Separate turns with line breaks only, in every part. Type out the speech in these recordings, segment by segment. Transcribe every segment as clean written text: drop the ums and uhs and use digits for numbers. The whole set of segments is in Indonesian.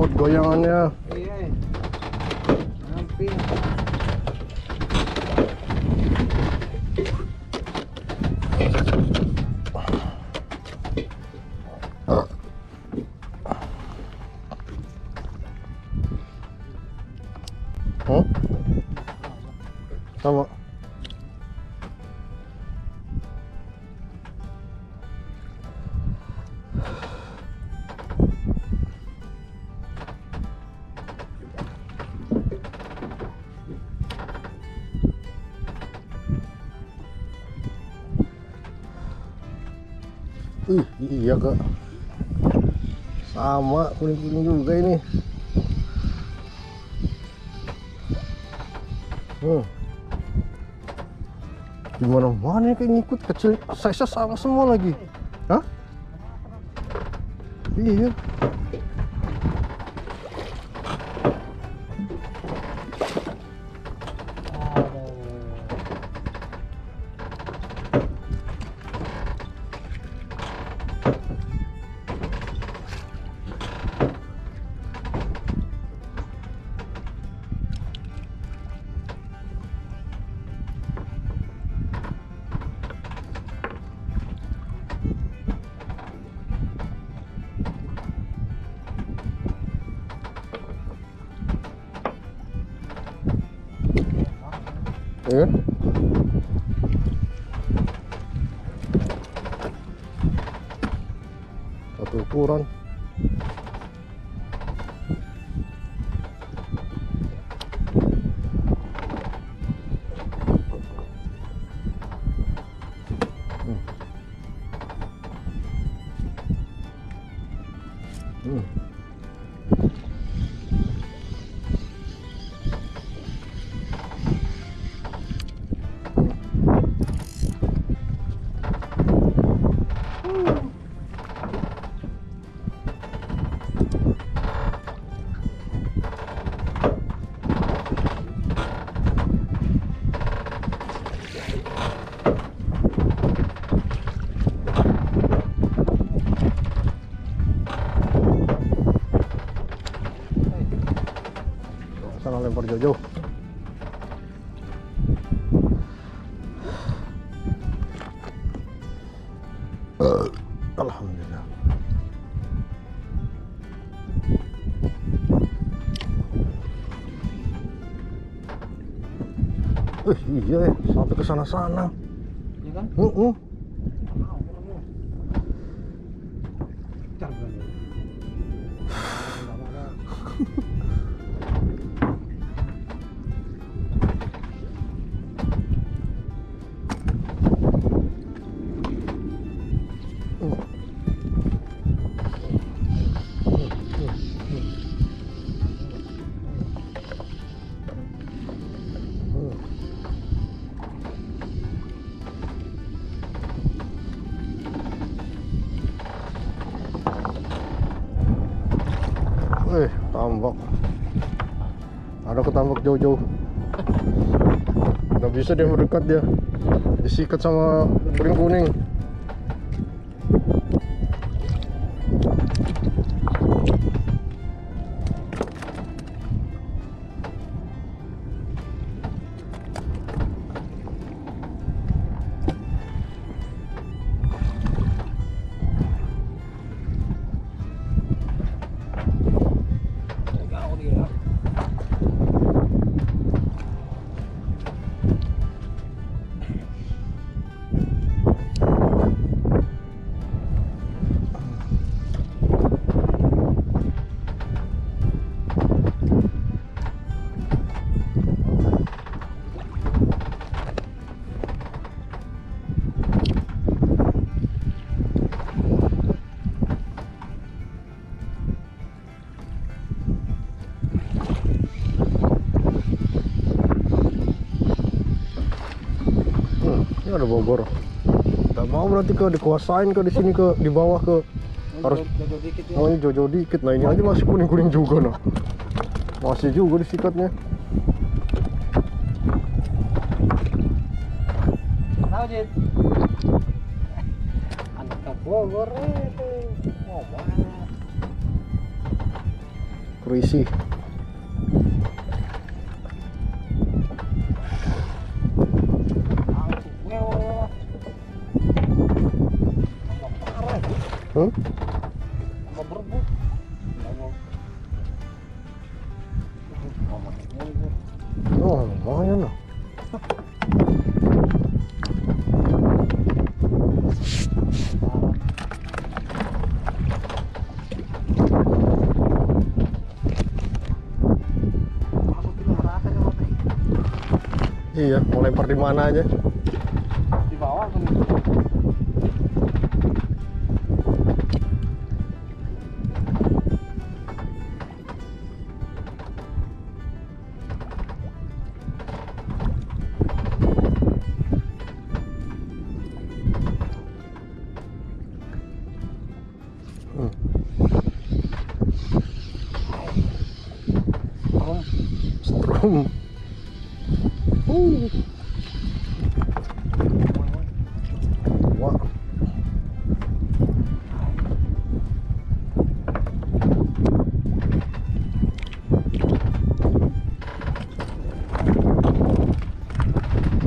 Laut goyangannya.
Iya. Hampir.
Sama. Iya kak, sama kuning-kuning juga ini. Gimana mana kayak ngikut kecil, size sama semua lagi. Hah? Iya. Iya. Satu ukuran. Sana lempar jauh-jauh. Alhamdulillah. Iya ya, sampai ke sana-sana.
Iya kan?
Tambak. Ada ketambak jauh-jauh. Nggak bisa dia mendekat, dia disikat sama kuning-kuning. Ada Bogor. Gak mau berarti ke dikuasain ke di sini, ke di bawah ke harus
Jojo dikit ya.
mau ini jojo dikit. Nah ini aja masih kuning-kuning juga nah. Masih juga disikatnya.
Tahu Jit. Anak ke Bogor itu. Oh,
Berisi. Hmm? Oh, lumayan lah. Iya, mau lempar di mana aja?
Di bawah kan.
Strum. Wah.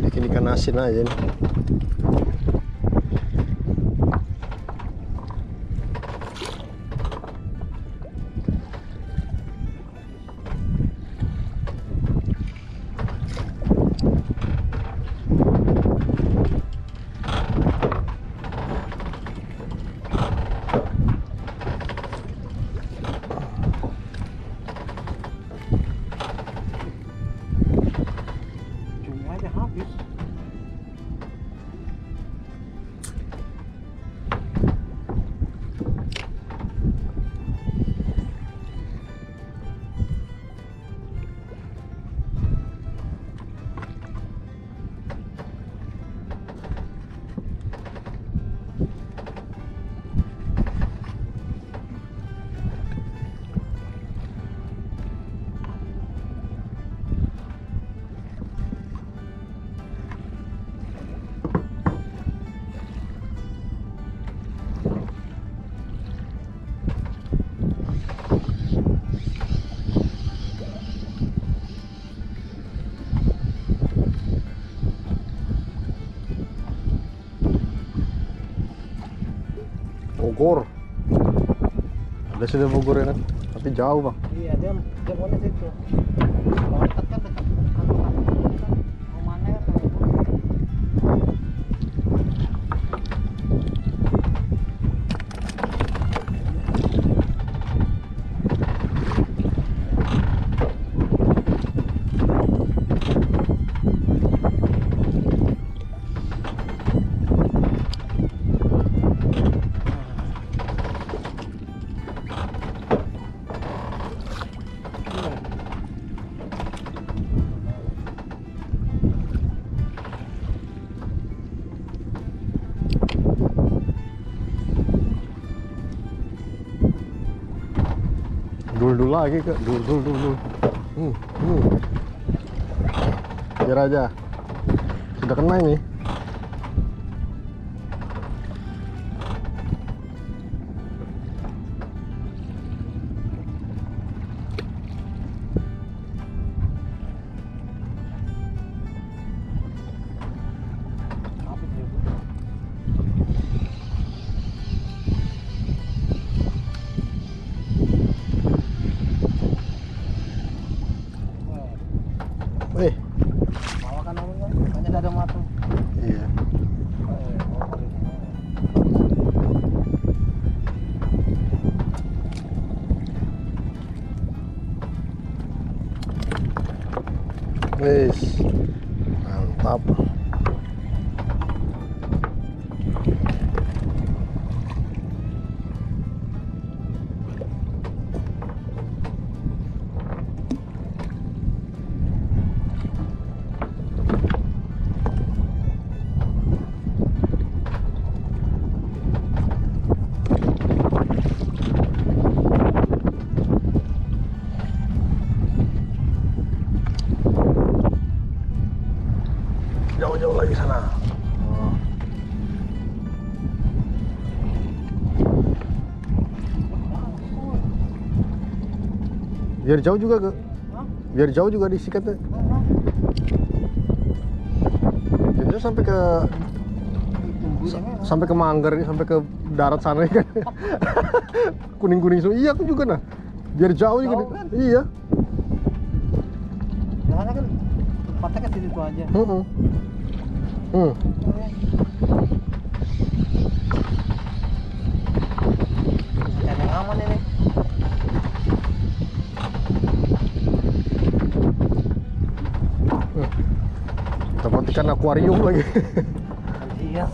Bikin ikan asin aja nih.
Cuma aja habis.
Bogor. Ada sudah Bogor ya kan? Tapi jauh bang.
Iya, dia mau situ. Kalau dekat kan dekat kantor kan. Rumahnya kan
Dul lagi ke dul. Biar aja. Sudah kena ini.
bawah kan orang kan. Banyak ada matu.
Iya. Wes, mantap. Jauh-jauh lagi sana. Oh. Biar jauh juga ke.
Hah?
Biar jauh juga disikatnya. Biasanya sampai ke Manggar, sampai ke darat sana kan. Kuning-kuning semua. Iya, aku juga nah. Biar jauh juga.
Jauh kan?
Iya.
Jangan kan tempatnya kan situ aja. Yang aman ini.
Dapat ikan akuarium lagi.
Iya.